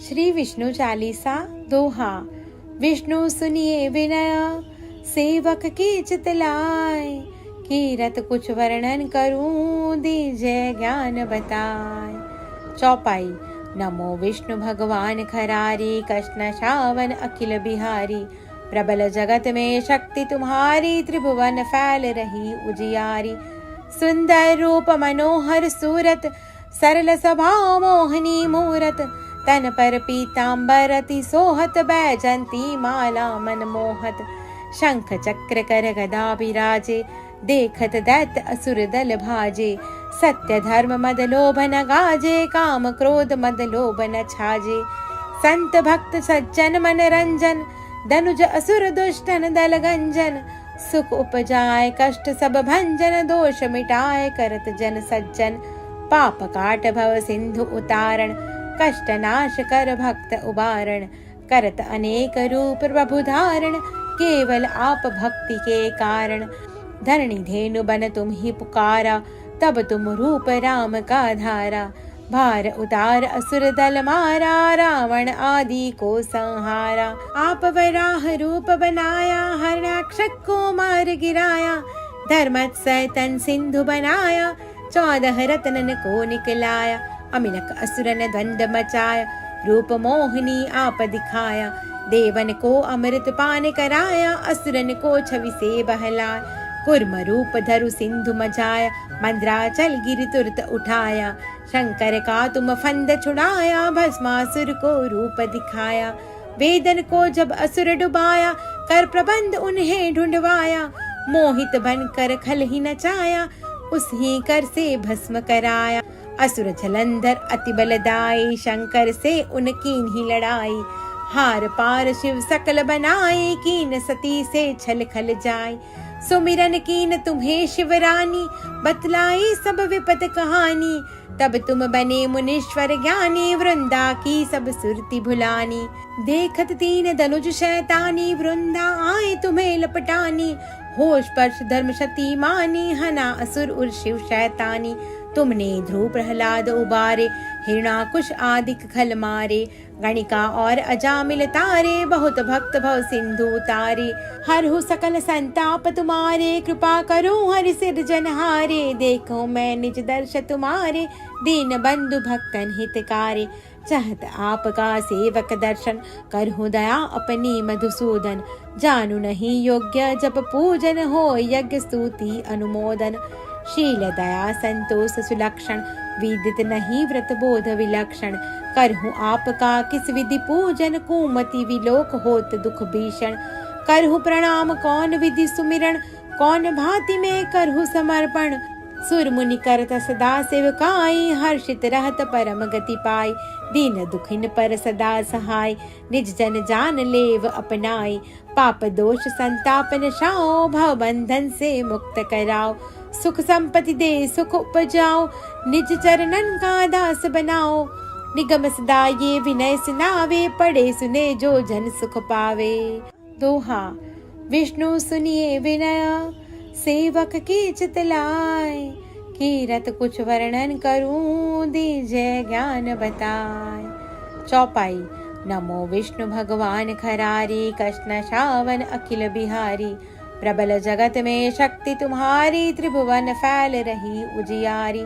श्री विष्णु चालीसा दोहा। विष्णु सुनिए विनय सेवक की चितलाय, कीरत कुछ वर्णन करूं दीजय ज्ञान बताए। चौपाई। नमो विष्णु भगवान खरारी, कृष्ण श्रावण अखिल बिहारी। प्रबल जगत में शक्ति तुम्हारी, त्रिभुवन फैल रही उजियारी। सुंदर रूप मनोहर सूरत, सरल स्वभाव मोहनी मूरत। तन पर पीतांबर अति सोहत, बैजंती माला मन मोहत। शंख चक्र कर गदा विराजे, देखत दैत्य असुर दल भाजे। सत्य धर्म मद लोभ न गाजे, काम क्रोध मद लोभ न छाजे। संत भक्त सज्जन मन रंजन, धनुज असुर दुष्टन दल गंजन। सुख उपजाए कष्ट सब भंजन, दोष मिटाए करत जन सज्जन। पाप काट भव सिंधु उतारण, कष्ट नाश कर भक्त उबारण। करत अनेक रूप प्रभु धारण, केवल आप भक्ति के कारण। धरणी धेनु बन तुम ही पुकारा, तब तुम रूप राम का धारा। भार उतार असुर दल मारा, रावण आदि को संहारा। आप वराह रूप बनाया, हरणाक्ष को मार गिराया। धर्मत्सय तन सिंधु बनाया, 14 रत्नन को निकलाया। अमिलक असुरन द्वंद मचाया, रूप मोहिनी आप दिखाया। देवन को अमृत पान कराया, असुरन को छवि से बहलाया। कुर्म रूप धरु सिंधु मचाया, मंद्राचल गिरि तुरत उठाया। शंकर का तुम फंद छुड़ाया, भस्मासुर को रूप दिखाया। वेदन को जब असुर डुबाया, कर प्रबंध उन्हें ढूंढवाया। मोहित बनकर खल ही नचाया, उसी कर से भस्म कराया। असुर जलंधर अति बलदाई, शंकर से उनकीन ही लड़ाई। हार पार शिव सकल बनाए, कीन सती से छल खल जाए। सुमिरन कीन तुम्हें शिवरानी, बतलाई सब विपत कहानी। तब तुम बने मुनीश्वर ज्ञानी, वृंदा की सब सुरति भुलानी। देखत तीन धनुज शैतानी, वृंदा आए तुम्हें लपटानी। होश पर्श धर्म शती मानी, हना असुर उर शिव शैतानी। तुमने ध्रुव प्रहलाद उबारे, हिरणाकुश आदि खल मारे। गणिका और अजामिल तारे, बहुत भक्त भव सिंधु तारे। हरहु सकल संताप तुम्हारे, कृपा करो हरि सिरजनहारे। देखो मैं निज दर्श तुम्हारे, दीन बंधु भक्तन हितकारे। चाहत आपका सेवक दर्शन, करहु दया अपनी मधुसूदन। जानू नहीं योग्य जप पूजन, हो यज्ञ स्तुति अनुमोदन। शील दया संतोष सुलक्षण, विदित नहीं व्रत बोध विलक्षण। करहु आपका किस विधि पूजन, कुमति विलोक होत दुख भीषण। करहु प्रणाम कौन विधि सुमिरन, कौन भांति में करहु समर्पण। सुर मुनि करत सदा सेवकाई, हर्षित रहत परम गति पाई। दीन दुखिन पर सदा सहाय, निज जन जान लेव अपनाई। पाप दोष संताप नशाओ, भव बंधन से मुक्त कराओ। सुख संपत्ति दे सुख उपजाओ, निज चरणन का दास बनाओ। निगम सदा ये विनय सुनावे, पढ़े सुने जो जन सुख पावे। दोहा। विष्णु सुनिए विनय सेवक की चितलाय, कीरत कुछ वर्णन करूं दीजय ज्ञान बताए। चौपाई। नमो विष्णु भगवान खरारी, कृष्ण श्रावण अखिल बिहारी। प्रबल जगत में शक्ति तुम्हारी, त्रिभुवन फैल रही उजियारी।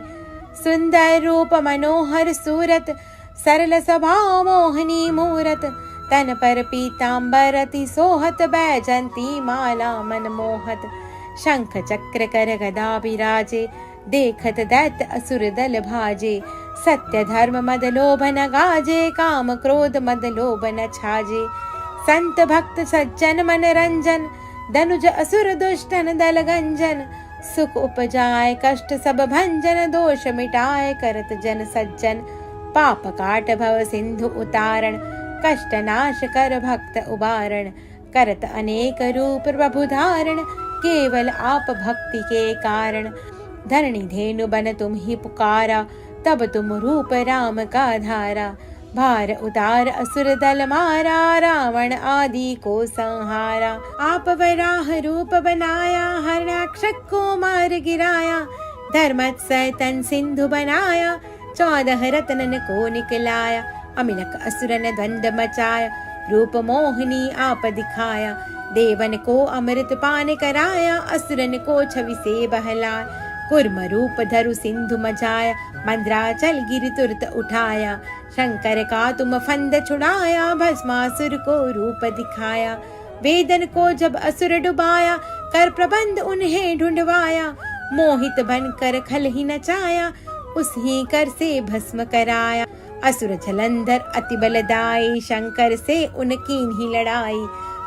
सुंदर रूप मनोहर सूरत, सरल स्वभाव मोहनी मूरत। तन पर पीतांबर अति सोहत, बैजंती माला मन मोहत। शंख चक्र कर गदा विराजे, देखत दैत्य असुर दल भाजे। सत्य धर्म मद लोभ न गाजे, काम क्रोध मद लोभ न छाजे। संत भक्त सज्जन मन रंजन, धनुज असुर दुष्टन दल गंजन। सुख उपजाए कष्ट सब भंजन, दोष मिटाए करत जन सज्जन। पाप काट भव सिंधु उतारण, कष्ट नाश कर भक्त उबारण। करत अनेक रूप प्रभु धारण, केवल आप भक्ति के कारण। धरणी धेनु बन तुम ही पुकारा, तब तुम रूप राम का धारा। भार उतार असुर दल मारा, रावण आदि को संहारा। आप वराह रूप बनाया, हरणाक्ष को मार गिराया। धर्मत्सय तन सिंधु बनाया, 14 रत्नन को निकलाया। अमिलक असुर ने द्वंद मचाया, रूप मोहिनी आप दिखाया। देवन को अमृत पान कराया, असुरन को छवि से बहलाया। कुर्म रूप धरु सिंधु मचाया, मंद्राचल गिरि तुरत उठाया। शंकर का तुम फंद छुड़ाया, भस्मासुर को रूप दिखाया। वेदन को जब असुर डुबाया, कर प्रबंध उन्हें ढूंढवाया। मोहित बनकर खल ही नचाया, उसी कर से भस्म कराया। असुर जलंधर अति बलदाई, शंकर से उनकीन ही लड़ाई।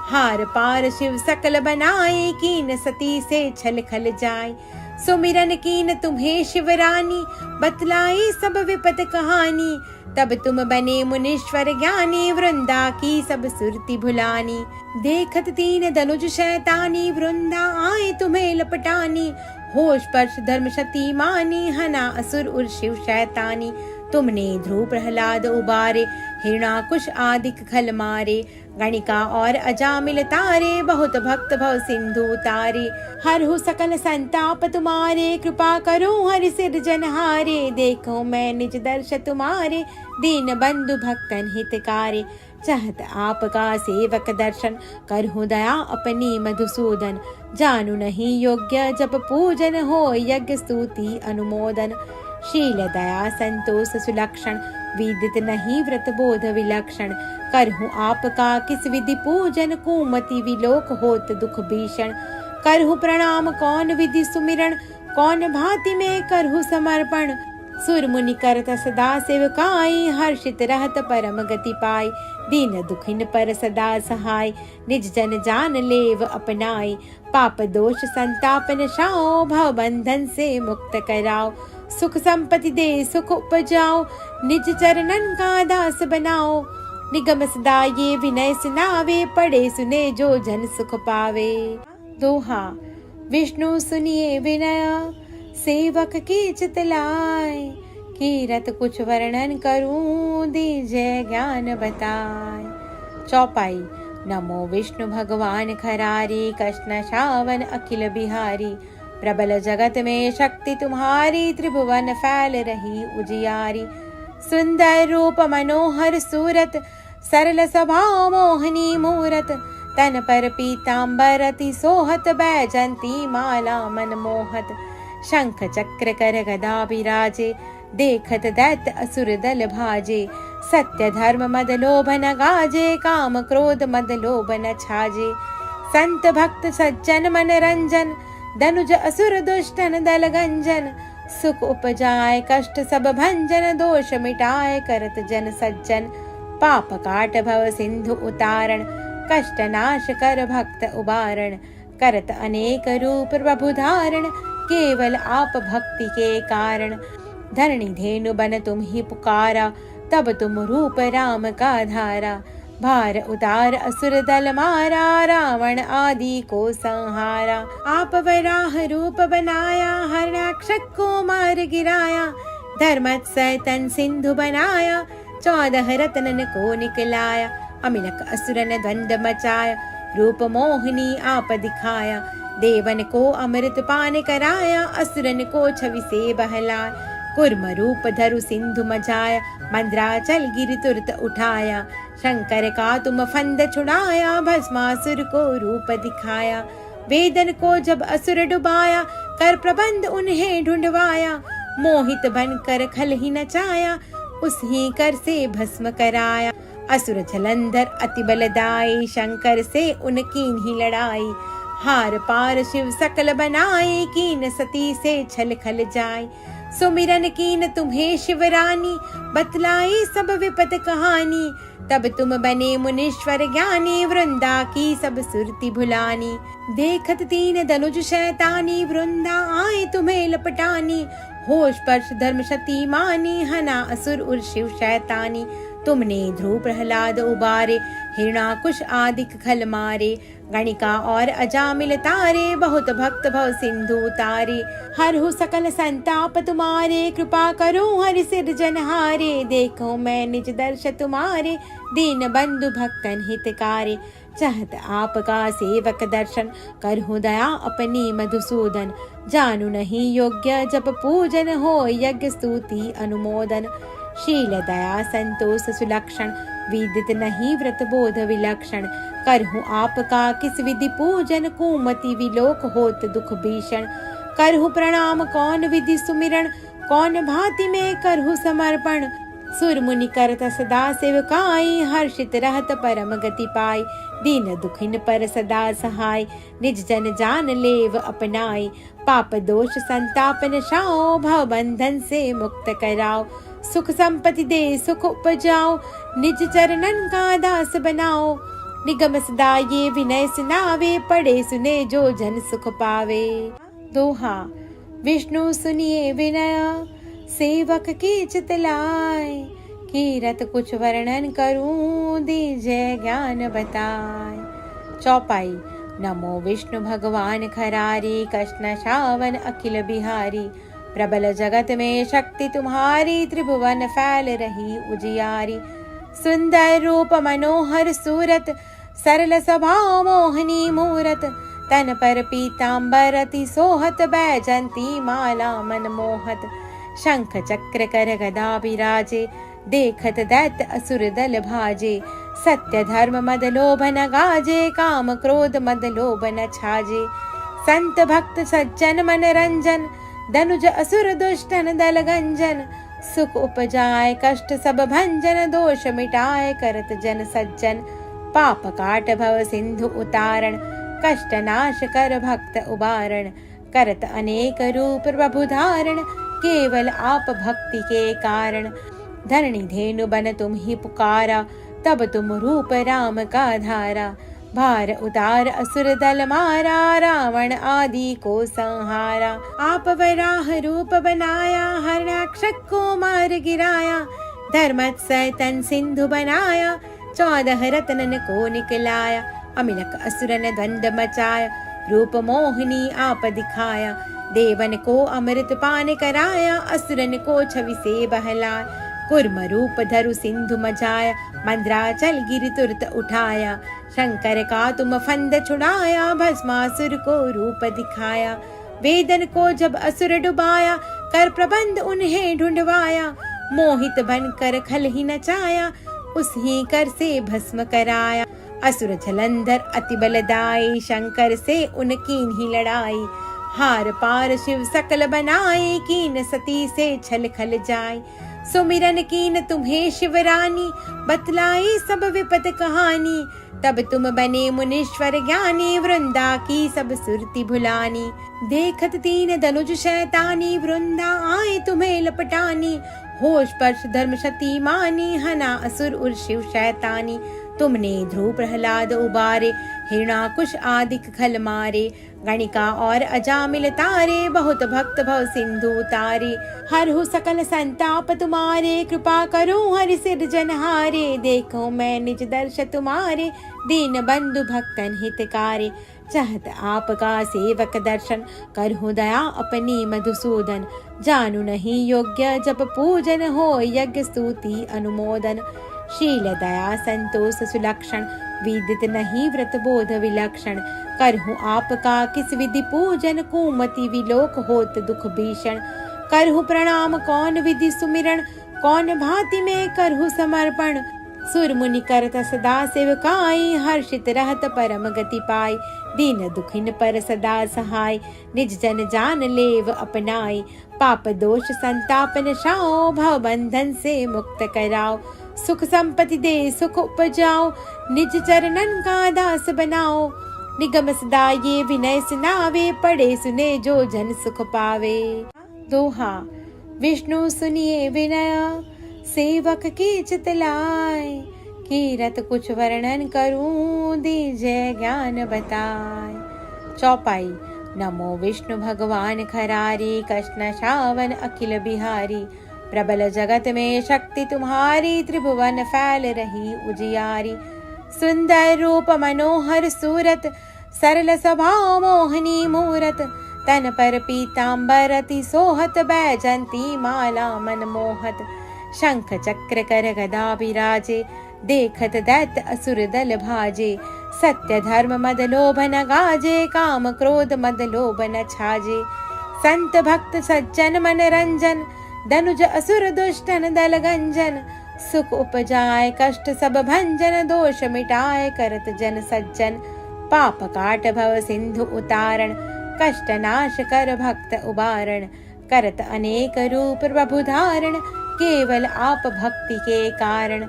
हार पार शिव सकल बनाए, कीन सती से छल खल जाए। सुमिरन कीन तुम्हें शिवरानी, बतलाई सब विपत कहानी। तब तुम बने मुनीश्वर ज्ञानी, वृंदा की सब सुरति भुलानी। देखत तीन धनुज शैतानी, वृंदा आए तुम्हें लपटानी। होश पर्श धर्म शती मानी, हना असुर उर शिव शैतानी। तुमने ध्रुव प्रहलाद उबारे, हिरणाकुश आदिक खल मारे। गणिका और अजामिल तारे, बहुत भक्त भव सिंधु तारे। हरहु सकल संताप तुम्हारे, कृपा करो हरि सिरजनहारे। देखो मैं निज दर्श तुम्हारे, दीन बंधु भक्तन हितकारे। चाहत आपका सेवक दर्शन, करहु दया अपनी मधुसूदन। जानू नहीं योग्य जप पूजन, हो यज्ञ स्तुति अनुमोदन। शील दया संतोष सुलक्षण, विदित नहीं व्रत बोध विलक्षण। करहु आपका किस विधि पूजन, कुमति विलोक होत दुख भीषण। करहु प्रणाम कौन विधि सुमिरन, कौन भांति में करहु समर्पण। सुर मुनि करत सदा सेवकाई, हर्षित रहत परम गति पाई। दीन दुखिन पर सदा सहाय, निज जन जान लेव अपनाई। पाप दोष संताप नशाओ, भव बंधन से मुक्त कराओ। सुख संपत्ति दे सुख उपजाओ, निज चरणन का दास बनाओ। निगम सदा ये विनय सुनावे, पढ़े सुने जो जन सुख पावे। दोहा। विष्णु सुनिए विनय, सेवक की चितलाय। कीरत कुछ वर्णन करूं, दीजिए ज्ञान बताए। चौपाई। नमो विष्णु भगवान खरारी, कृष्ण श्रावण अखिल बिहारी। प्रबल जगत में शक्ति तुम्हारी, त्रिभुवन फैल रही उजियारी। सुंदर रूप मनोहर सूरत, सरल स्वभाव मोहनी मूरत। तन पर पीतांबर अति सोहत, बैजंती माला मन मोहत। शंख चक्र कर गदा विराजे, देखत दैत्य असुर दल भाजे। सत्य धर्म मद लोभ न गाजे, काम क्रोध मद लोभ न छाजे। संत भक्त सज्जन मन रंजन, धनुज असुर दुष्टन दल गंजन। सुख उपजाए कष्ट सब भंजन, दोष मिटाए करत जन सज्जन। पाप काट भव सिंधु उतारण, कष्ट नाश कर भक्त उबारण। करत अनेक रूप प्रभु धारण, केवल आप भक्ति के कारण। धरणी धेनु बन तुम ही पुकारा, तब तुम रूप राम का धारा। भार उतार असुर दल मारा, रावण आदि को संहारा। आप वराह रूप बनाया, हरणाक्षक को मार गिराया। धर्मत्सय तन सिंधु बनाया, 14 रत्नन को निकलाया। अमिलक असुर ने द्वंद मचाया, रूप मोहिनी आप दिखाया। देवन को अमृत पान कराया, असुरन को छवि से बहलाया। कुर्म रूप धरु सिंधु मचाया, मंद्राचल गिरि तुरत उठाया। शंकर का तुम फंद छुड़ाया, भस्मासुर को रूप दिखाया। वेदन को जब असुर डुबाया, कर प्रबंध उन्हें ढूंढवाया। मोहित बनकर खल ही नचाया, उसी कर से भस्म कराया। असुर जलंधर अति बलदाई, शंकर से उनकीन ही लड़ाई। हार पार शिव सकल बनाए, कीन सती से छल खल जाए। सुमिरन कीन तुम्हें शिवरानी, बतलाई सब विपत कहानी। तब तुम बने मुनीश्वर ज्ञानी, वृंदा की सब सुरति भुलानी। देखत तीन धनुज शैतानी, वृंदा आए तुम्हें लपटानी। होश पर्श धर्म शती मानी, हना असुर उर शिव शैतानी। तुमने ध्रुव प्रहलाद उबारे, हिरणाकुश आदिक खल मारे। गणिका और अजामिल तारे, बहुत भक्त भव सिंधु तारे। हरहु सकल संताप तुम्हारे, कृपा करो हरि सिरजनहारे। देखो मैं निज दर्श तुम्हारे, दीन बंधु भक्तन हितकारे। चाहत आपका सेवक दर्शन, करहु दया अपनी मधुसूदन। जानू नहीं योग्य जप पूजन, हो यज्ञ स्तुति अनुमोदन। शील दया संतोष सुलक्षण, विदित नहीं व्रत बोध विलक्षण। करहु आपका किस विधि पूजन, कुमति विलोक होत दुख भीषण। करहु प्रणाम कौन विधि सुमिरन, कौन भांति में करहु समर्पण। सुर मुनि करत सदा सेवकाई, हर्षित रहत परम गति पाई। दीन दुखिन पर सदा सहाय, निज जन जान लेव अपनाई। पाप दोष संताप नशाओ, भव बंधन से मुक्त कराओ। सुख संपत्ति दे सुख उपजाओ, निज चरणन का दास बनाओ। निगम सदा ये विनय सुनावे, पढ़े सुने जो जन सुख पावे। दोहा। विष्णु सुनिए विनय, सेवक की चित लाय। कीरत कुछ वर्णन करूं, दीजय ज्ञान बताए। चौपाई। नमो विष्णु भगवान खरारी, कृष्ण श्रावण अखिल बिहारी। प्रबल जगत में शक्ति तुम्हारी, त्रिभुवन फैल रही उजियारी। सुंदर रूप मनोहर सूरत, सरल स्वभाव मोहनी मूरत। तन पर पीतांबर अति सोहत, बैजंती माला मन मोहत। शंख चक्र कर गदा विराजे, देखत दैत्य असुर दल भाजे। सत्य धर्म मद लोभ न गाजे, काम क्रोध मद लोभ न छाजे। संत भक्त सज्जन मन रंजन, धनुज असुर दुष्टन दल गंजन। सुख उपजाए कष्ट सब भंजन, दोष मिटाए करत जन सज्जन। पाप काट भव सिंधु उतारण, कष्ट नाश कर भक्त उबारण। करत अनेक रूप प्रभु धारण, केवल आप भक्ति के कारण। धरणी धेनु बन तुम ही पुकारा, तब तुम रूप राम का धारा। भार उतार असुर दल मारा, रावण आदि को संहारा। आप वराह रूप बनाया, हरणाक्षक को मार गिराया। धर्मत्सय तन सिंधु बनाया, 14 रत्नन को निकलाया। अमिलक असुरन द्वंद मचाया, रूप मोहिनी आप दिखाया। देवन को अमृत पान कराया, असुरन को छवि से बहलाया। कुर्म रूप धरु सिंधु मचाया, मंद्राचल गिरि तुरत उठाया। शंकर का तुम फंद छुड़ाया, भस्मासुर को रूप दिखाया। वेदन को जब असुर डुबाया, कर प्रबंध उन्हें ढूंढवाया। मोहित बनकर खल ही नचाया, उस ही कर से भस्म कराया। असुर जलंधर अति बलदाई, शंकर से उनकीन ही लड़ाई। हार पार शिव सकल बनाए, कीन सती से छल खल जाय। सुमिरन कीन तुम्हें शिवरानी, बतलाई सब विपत कहानी। तब तुम बने मुनीश्वर ज्ञानी, वृंदा की सब सुरति भुलानी। देखत तीन धनुज शैतानी, वृंदा आए तुम्हें लपटानी। होश पर्श धर्म शती मानी, हना असुर उर शिव शैतानी। तुमने ध्रुव प्रहलाद उबारे, हिरणाकुश आदिक खल मारे। गणिका और अजामिल तारे, बहुत भक्त भव सिंधु तारे। हरहु सकल संताप तुम्हारे, कृपा करूं हरि सिरजनहारे। देखो मैं निज दर्श तुम्हारे, दीन बंधु भक्तन हितकारे। चाहत आपका सेवक दर्शन, करहु दया अपनी मधुसूदन। जानू नहीं योग्य जप पूजन, हो यज्ञ स्तुति अनुमोदन। शील दया संतोष सुलक्षण, विदित नहीं व्रत बोध विलक्षण। करहु आपका किस विधि पूजन, कुमति विलोक होत दुख भीषण। करहु प्रणाम कौन विधि सुमिरन, कौन भांति में करहु समर्पण। सुर मुनि करत सदा सेवकाई, हर्षित रहत परम गति पाई। दीन दुखिन पर सदा सहाय, निज जन जान लेव अपनाई। पाप दोष संताप नशाओ, भव बंधन से मुक्त कराओ। सुख संपत्ति दे सुख उपजाओ, निज चरणन का दास बनाओ। निगम सदा ये विनय सुनावे, पढ़े सुने जो जन सुख पावे। दोहा। विष्णु सुनिए विनय, सेवक की चित लाय। कीरत कुछ वर्णन करूं, दीजय ज्ञान बताए। चौपाई। नमो विष्णु भगवान खरारी, कृष्ण श्रावण अखिल बिहारी। प्रबल जगत में शक्ति तुम्हारी, त्रिभुवन फैल रही उजियारी। सुंदर रूप मनोहर सूरत, सरल स्वभाव मोहनी मूरत। तन पर पीतांबर अति सोहत, बैजंती माला मन मोहत। शंख चक्र कर गदा विराजे, देखत दैत्य असुर दल भाजे। सत्य धर्म मद लोभ न गाजे, काम क्रोध मद लोभ न छाजे। संत भक्त सज्जन मन रंजन, धनुज असुर दुष्टन दल गंजन, सुख उपजाए कष्ट सब भंजन, दोष मिटाए करत जन सज्जन, पाप काट भव सिंधु उतारण, कष्ट नाश कर भक्त उबारण, करत अनेक रूप प्रभु धारण, केवल आप भक्ति के कारण।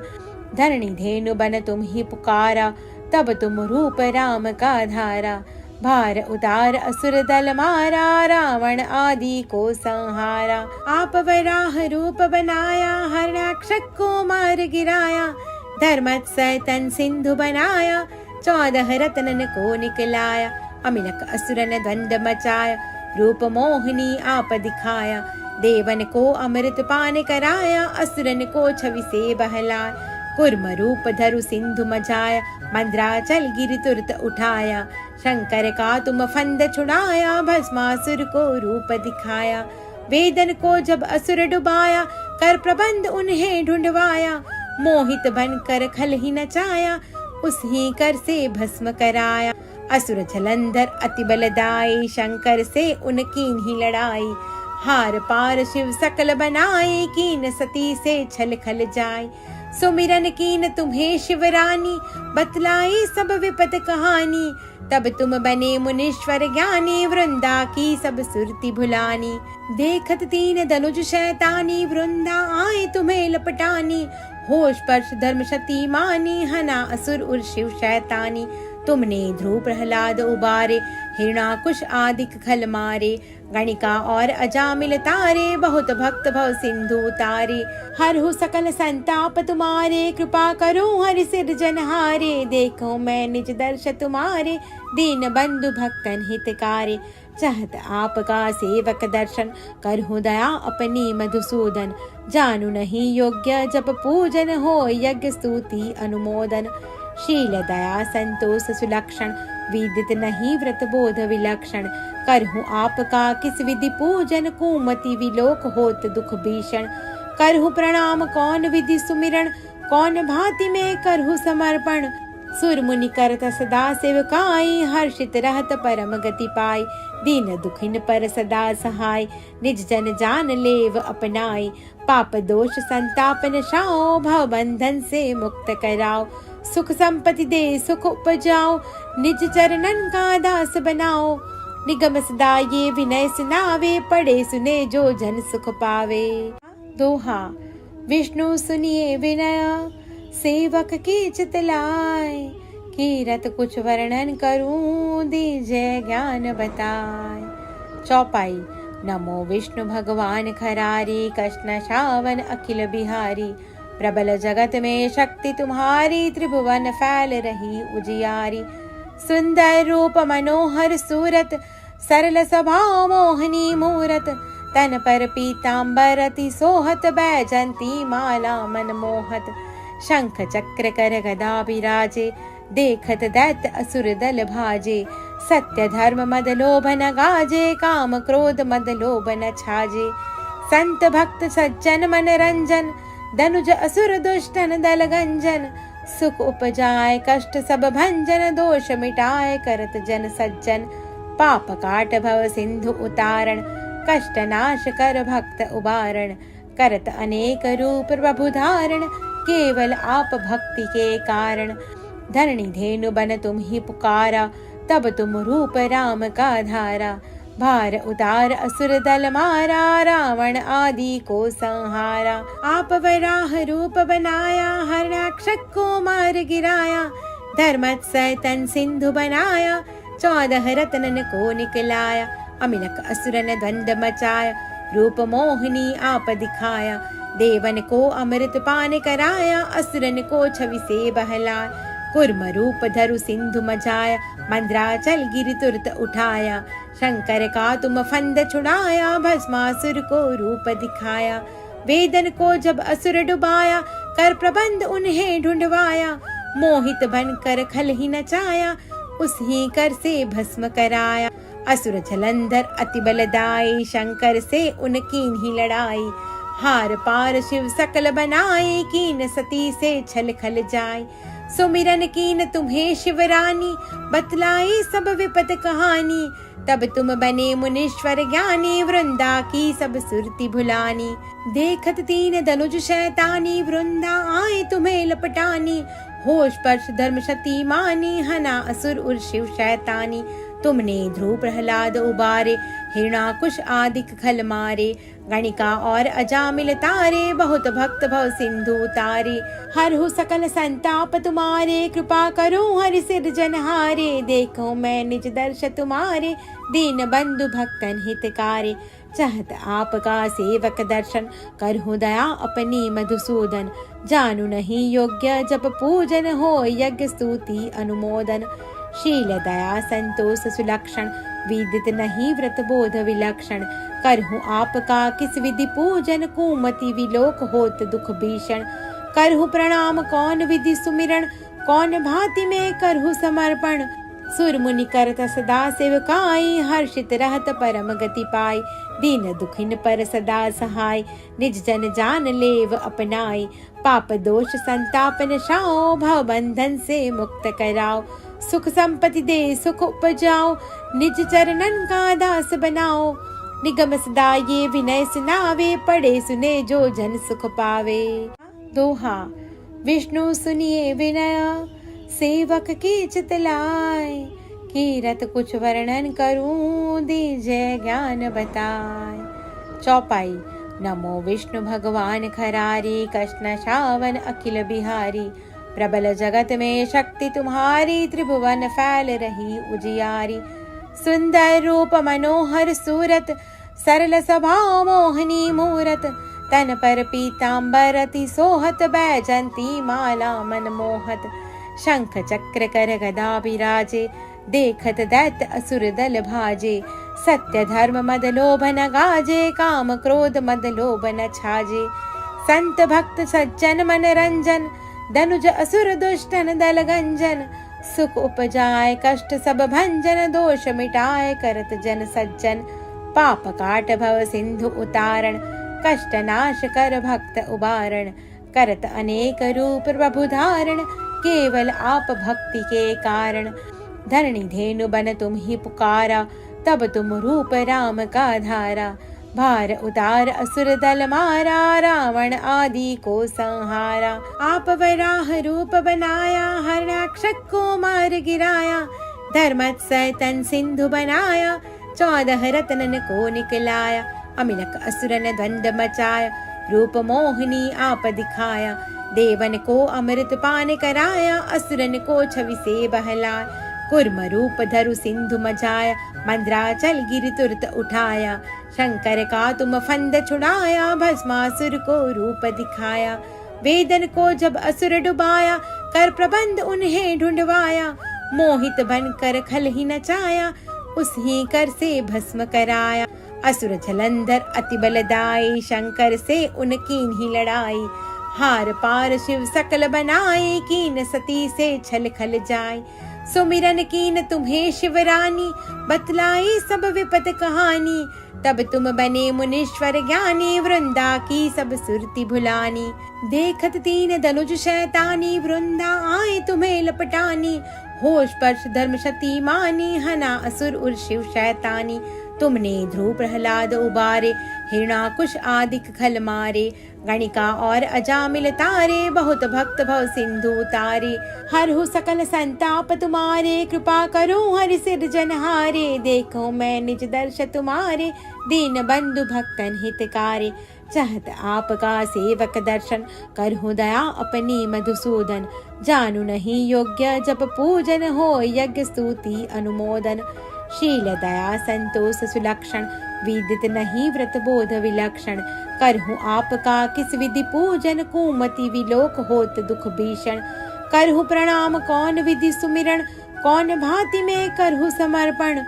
धरणी धेनु बन तुम ही पुकारा, तब तुम रूप राम का धारा, भार उतार असुर दल मारा, रावण आदि को संहारा। आप वराह रूप बनाया, हरणाक्षक को मार गिराया, धर्मत्सय तन सिंधु बनाया, 14 रत्नन को निकलाया, अमिलक असुरन द्वंद मचाया, रूप मोहिनी आप दिखाया, देवन को अमृत पान कराया, असुरन को छवि से बहलाया, कुर्म रूप धरु सिंधु मचाया, मंद्राचल गिरि तुरत उठाया, शंकर का तुम फंद छुड़ाया, भस्मासुर को रूप दिखाया, वेदन को जब असुर डुबाया, कर प्रबंध उन्हें ढूंढवाया, मोहित बनकर खल ही नचाया, उसी कर से भस्म कराया, असुर जलंधर अति बलदाई, शंकर से उनकी ही लड़ाई, हार पार शिव सकल बनाए, कीन सती से छल खल जाए, सुमिरन कीन तुम्हें शिवरानी, बतलाई सब विपत कहानी, तब तुम बने मुनीश्वर ज्ञानी, वृंदा की सब सुरति भुलानी, देखत तीन धनुज शैतानी, वृंदा आए तुम्हें लपटानी, होश पर्श धर्म शती मानी, हना असुर उर शिव शैतानी, तुमने ध्रुव प्रहलाद उबारे, हिरणाकुश आदि खल मारे, गणिका और अजामिल तारे, बहुत भक्त भव सिंधु उतारे, हरहु सकल संताप तुम्हारे, कृपा करो हरि सिरजनहारे, देखो मैं निज दर्श तुम्हारे, दीन बंधु भक्तन हितकारे, चाहत आपका सेवक दर्शन, करहु दया अपनी मधुसूदन, जानू नहीं योग्य जप पूजन, हो यज्ञ स्तुति अनुमोदन, शील दया संतोष सुलक्षण, विदित नहीं व्रत बोध विलक्षण, करहु आपका किस विधि पूजन, कुमति विलोक होत दुख भीषण, करहु प्रणाम कौन विधि सुमिरन, कौन भांति में करहु समर्पण, सुर मुनि करत सदा सेवकाई, हर्षित रहत परम गति पाई, दीन दुखिन पर सदा सहाय, निज जन जान लेव अपनाई, पाप दोष संताप नशाओ, भव बंधन से मुक्त कराओ, सुख संपत्ति दे सुख उपजाओ, निज चरणन का दास बनाओ, निगम सदा ये विनय सुनावे, पढ़े सुने जो जन सुख पावे। दोहा। विष्णु सुनिए विनय, सेवक की चितलाय, कीरत कुछ वर्णन करूं, दीजय ज्ञान बताए। चौपाई। नमो विष्णु भगवान खरारी, कृष्ण श्रावण अखिल बिहारी, प्रबल जगत में शक्ति तुम्हारी, त्रिभुवन फैल रही उजियारी, सुंदर रूप मनोहर सूरत, सरल स्वभाव मोहनी मूरत, तन पर पीतांबर अति सोहत, बैजंती माला मन मोहत, शंख चक्र कर गदा विराजे, देखत दैत्य असुर दल भाजे, सत्य धर्म मद लोभ न गाजे, काम क्रोध मद लोभ न छाजे, संत भक्त सज्जन मन रंजन, धनुज असुर दुष्टन दल गंजन, सुख उपजाए कष्ट सब भंजन, दोष मिटाए करत जन सज्जन, पाप काट भव सिंधु उतारण, कष्ट नाश कर भक्त उबारण, करत अनेक रूप प्रभु धारण, केवल आप भक्ति के कारण। धरणी धेनु बन तुम ही पुकारा, तब तुम रूप राम का धारा, भार उतार असुर दल मारा, रावण आदि को संहारा। आप वराह रूप बनाया, हरणाक्षक को मार गिराया, धर्मत्सय तन सिंधु बनाया, 14 रत्नन को निकलाया, अमिलक असुरन द्वंद मचाया, रूप मोहिनी आप दिखाया, देवन को अमृत पान कराया, असुरन को छवि से बहलाया, कुर्म रूप धरु सिंधु मचाया, मंद्राचल गिरि तुरत उठाया, शंकर का तुम फंद छुड़ाया, भस्मासुर को रूप दिखाया, वेदन को जब असुर डुबाया, कर प्रबंध उन्हें ढूंढवाया, मोहित बनकर खल ही नचाया, उसी कर से भस्म कराया, असुर जलंधर अति बलदाई, शंकर से उनकी ही लड़ाई, हार पार शिव सकल बनाए, कीन सती से छल खल जाए, सुमिरन कीन तुम्हें शिवरानी, बतलाई सब विपत कहानी, तब तुम बने मुनीश्वर ज्ञानी, वृंदा की सब सुरती भुलानी। देखत तीन धनुज शैतानी, वृंदा आए तुम्हें लपटानी। होश पर्श धर्म शती मानी, हना असुर उर शिव शैतानी। तुमने ध्रुव प्रहलाद उबारे, हिरणाकुश आदि खल मारे। गणिका और अजामिल तारे, बहुत भक्त भव सिंधु तारे। हरहु सकल संताप तुम्हारे, कृपा करो हरि सिरजनहारे। देखो मैं निज दर्श तुम्हारे, दीन बंधु भक्तन हितकारे। चाहत आपका सेवक दर्शन, करहु दया अपनी मधुसूदन। जानू नहीं योग्य जप पूजन, हो यज्ञ स्तुति अनुमोदन। शील दया संतोष सुलक्षण, विदित नहीं व्रत बोध विलक्षण। करहु आपका किस विधि पूजन, कुमति विलोक होत दुख भीषण। करहु प्रणाम कौन विधि सुमिरन, कौन भांति में करहु समर्पण। सुर मुनि करत सदा सेवकाई, हर्षित रहत परम गति पाई। दीन दुखिन पर सदा सहाय, निज जन जान लेव अपनाई। पाप दोष संताप नशाओ, भव बंधन से मुक्त कराओ। सुख संपत्ति दे सुख उपजाओ, निज चरणन का दास बनाओ। निगम सदा ये विनय सुनावे, पढ़े सुने जो जन सुख पावे। दोहा। विष्णु सुनिए विनय, सेवक की चितलाय। कीरत कुछ वर्णन करूं, दीजय ज्ञान बताए। चौपाई। नमो विष्णु भगवान खरारी, कृष्ण श्रावण अखिल बिहारी। प्रबल जगत में शक्ति तुम्हारी, त्रिभुवन फैल रही उजियारी। सुंदर रूप मनोहर सूरत, सरल स्वभाव मोहनी मूरत। तन पर पीतांबर अति सोहत, बैजंती माला मन मोहत। शंख चक्र कर गदा विराजे, देखत दैत्य असुर दल भाजे। सत्य धर्म मद लोभ न गाजे, काम क्रोध मद लोभ न छाजे। संत भक्त सज्जन मन रंजन, धनुज असुर दुष्टन दल गंजन। सुख उपजाए कष्ट सब भंजन, दोष मिटाए करत जन सज्जन। पाप काट भव सिंधु उतारण, कष्ट नाश कर भक्त उबारण। करत अनेक रूप प्रभु धारण, केवल आप भक्ति के कारण। धरणी धेनु बन तुम ही पुकारा, तब तुम रूप राम का धारा। भार उतार असुर दल मारा, रावण आदि को संहारा। आप वराह रूप बनाया, हरणाक्षक को मार गिराया। धर्मत्सय तन सिंधु बनाया, 14 रत्नन को निकलाया। अमिलक असुरन द्वंद मचाया, रूप मोहिनी आप दिखाया। देवन को अमृत पान कराया, असुरन को छवि से बहलाया। कुर्म रूप धरु सिंधु मचाया, मंद्राचल गिरि तुरत उठाया। शंकर का तुम फंद छुड़ाया, भस्मासुर को रूप दिखाया। वेदन को जब असुर डुबाया, कर प्रबंध उन्हें ढूंढवाया। मोहित बनकर खल ही नचाया, उस ही कर से भस्म कराया। असुर जलंधर अति बलदाई, शंकर से उनकी ही लड़ाई। हार पार शिव सकल बनाए, कीन सती से छल खल जाए। सुमिरन कीन तुम्हें शिवरानी, बतलाई सब विपत कहानी। तब तुम बने मुनीश्वर ज्ञानी, वृंदा की सब सुरती भुलानी। देखत तीन धनुज शैतानी, वृंदा आए तुम्हें लपटानी। होश पर्श धर्म शती मानी, हना असुर उर शिव शैतानी। तुमने ध्रुव प्रहलाद उबारे, हिरणाकुश आदि खल मारे। गणिका और अजामिल तारे, बहुत भक्त भव सिंधु तारे। हरहु सकल संताप तुम्हारे, कृपा करो हरि सिरजनहारे। देखो मैं निज दर्श तुम्हारे, दीन बंधु भक्तन हितकारे। चाहत आपका सेवक दर्शन, करहु दया अपनी मधुसूदन। जानू नहीं योग्य जप पूजन, हो यज्ञ स्तुति अनुमोदन। शील दया संतोष सुलक्षण, विदित नहीं व्रत बोध विलक्षण। करहु आपका किस विधि पूजन, कुमति विलोक होत दुख भीषण। करहु प्रणाम कौन विधि सुमिरन, कौन भांति में करहु समर्पण।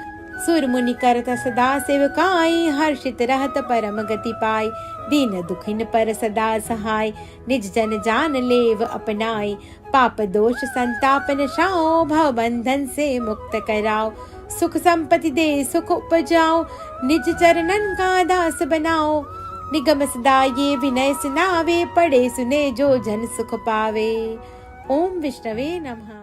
सुर मुनि करत सदा सेवकाई, हर्षित रहत परम गति पाई। दीन दुखिन पर सदा सहाय, निज जन जान लेव अपनाई। पाप दोष संताप नशाओ, भव बंधन से मुक्त कराओ। सुख संपत्ति दे सुख उपजाओ, निज चरणन का दास बनाओ। निगम सदा ये विनय सुनावे, पढ़े सुने जो जन सुख पावे। ओम विष्णवे नमः।